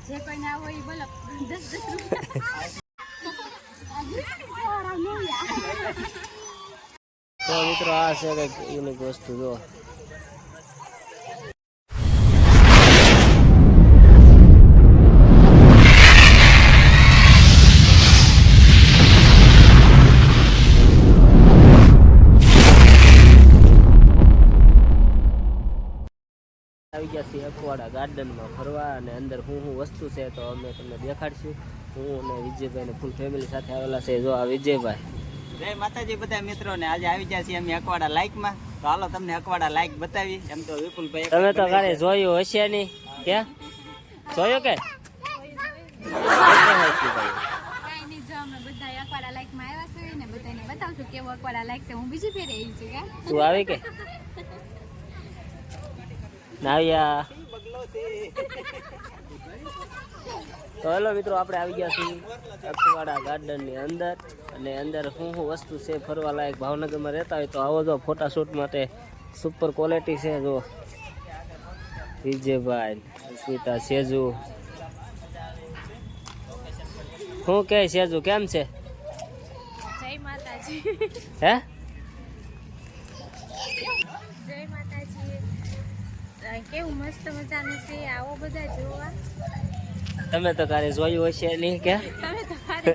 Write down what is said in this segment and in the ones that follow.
જે કોઈ ના હોય બોલો 10 રૂપિયા તો મિત્રો આ છે કંઈક યુનિક વસ્તુ જો આવી ગયા છીએ અકવાડા ગાર્ડનમાં ફરવા અને અંદર શું વસ્તુ છે તો અમે તમને દેખાડશું. હું અને વિજયભાઈ ને ફૂલ ફેમિલી સાથે આવેલા છે. જો આ વિજયભાઈ. જય માતાજી બધા મિત્રોને. આજે આવી ગયા છીએ અમે અકવાડા લાઈકમાં. તો હાલો તમને અકવાડા લાઈક બતાવી. એમ તો વિપુલભાઈ તમે તો કાલે જોયું હશે નહીં કે જોયો કે તું આવી કે નાવ્યા. તો હેલો મિત્રો આપણે આવી ગયા છીએ અકવાડા ગાર્ડનની અંદર અને અંદર શું વસ્તુ છે ફરવા લાયક. ભાવનગરમાં રહેતા હોય તો આવો જો ફોટા શૂટ માટે સુપર ક્વોલિટી છે. જો વિજયભાઈ સ્મિતા સેજુ શું કહે સેજુ કેમ છે? જય માતાજી. હે જય માતાજી. કેવું મસ્ત મજાનું છે. આવો બધા જોવા. તમે તો કાલે જોયું હશે નહીં કે તમે તો કાલે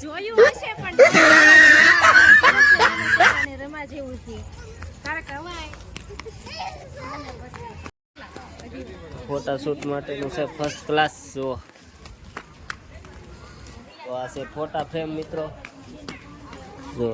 જોયું હશે પણ રમા જેવું છે. ફોટા શૂટ માટેનું છે ફર્સ્ટ ક્લાસ. જો તો આ છે ફોટા ફ્રેમ મિત્રો. જો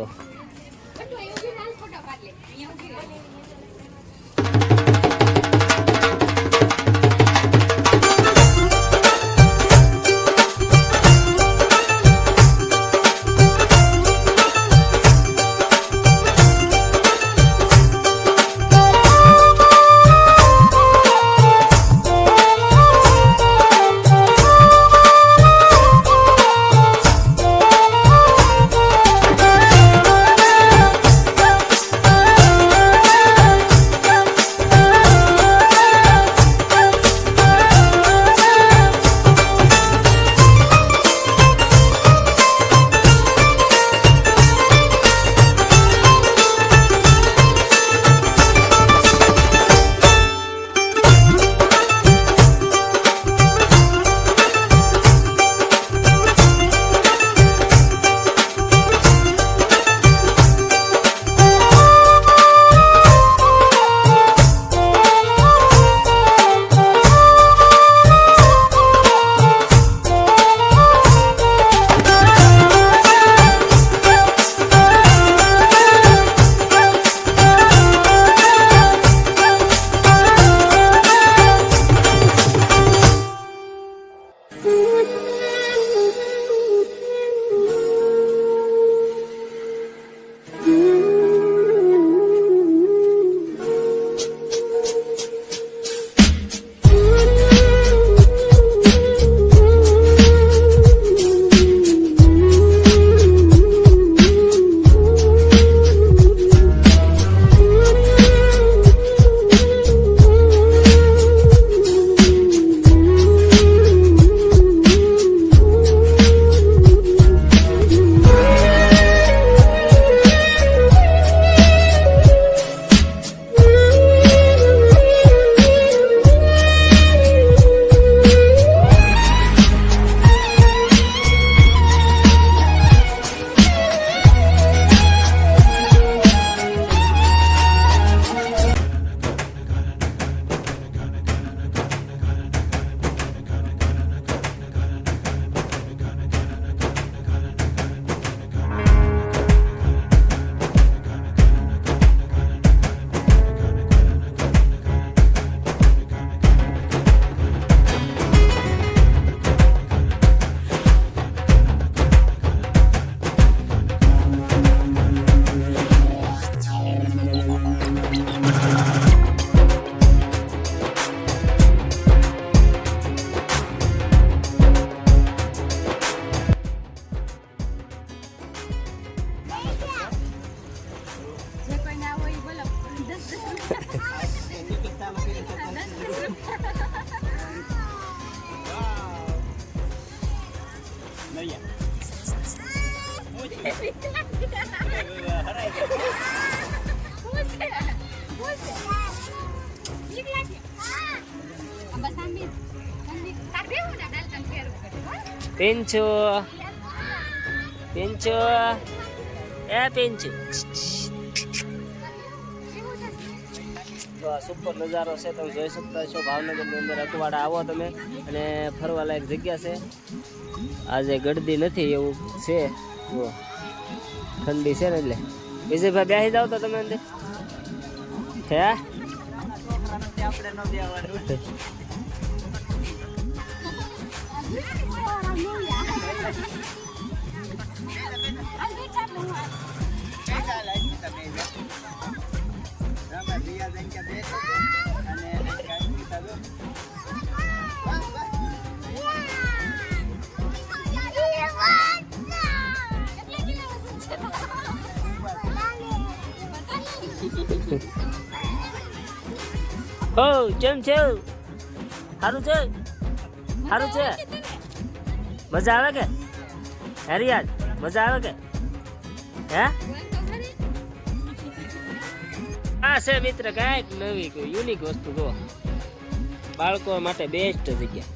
પિંચુ પિંચુ એ પિંચુ. તો આ સુપર નજારો છે, તમે જોઈ શકતા છો. ભાવનગરની અંદર અકવાડા આવો તમે અને ફરવા લાયક જગ્યા છે. આજે ગળદી નથી એવું છે, જુઓ ઠંડી છે ને એટલે. વિજયભાઈ બેસી જાવ તો તમે અંદર હે. આપણે ન બેવાનું. હો કેમ છે? સારું છે, સારું છે. મજા આવે કે હરિયાજ? મજા આવે કે હે? આ છે મિત્ર કાંઈક નવી કોઈ યુનિક વસ્તુ જો બાળકો માટે બેસ્ટ જગ્યા.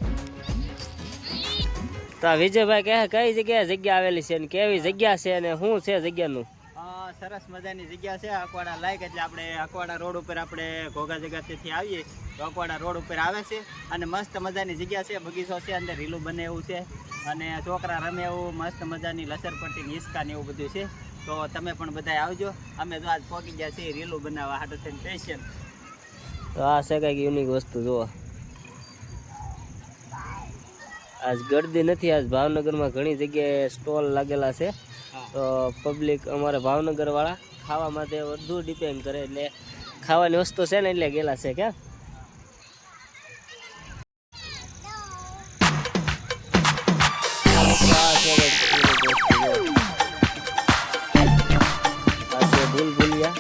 તો આ વિજયભાઈ કહે કઈ જગ્યા આવેલી છે ને કેવી જગ્યા છે ને શું છે જગ્યાનું? સરસ મજાની જગ્યા છે અકવાડા લાયક. એટલે આપણે અકવાડા રોડ ઉપર આપણે ઘોઘા જગ્યાથી આવીએ તો અકવાડા રોડ ઉપર આવે છે અને મસ્ત મજાની જગ્યા છે. બગીચો છે, અંદર રીલું બને એવું છે અને છોકરા રમે એવું મસ્ત મજાની લસરપટ્ટી હિસકા ને એવું બધું છે. તો તમે પણ બધા આવજો. અમે તો આજ પહોંચી ગયા છીએ રીલું બનાવવા હાટુ થઈને સ્પેશિયલ. તો આ છે કંઈક યુનિક વસ્તુ જુઓ. આજ ગળદી નથી, આજ ભાવનગરમાં ઘણી જગ્યાએ સ્ટોલ લાગેલા છે. તો પબ્લિક અમારે ભાવનગર વાળા ખાવા માટે વધુ ડિપેન્ડ કરે, એટલે ખાવાની વસ્તુ છે ને એટલે ગયેલા છે. કે ભૂલ ભૂલિયા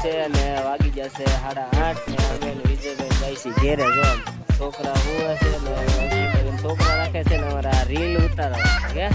છે અને વાગી જશે 8:30 ને અમે વિજયભાઈ જાય છે ઘેરે. જો છોકરા હું છે ને છોકરા રાખે છે ને અમારા રીલ ઉતારવા કે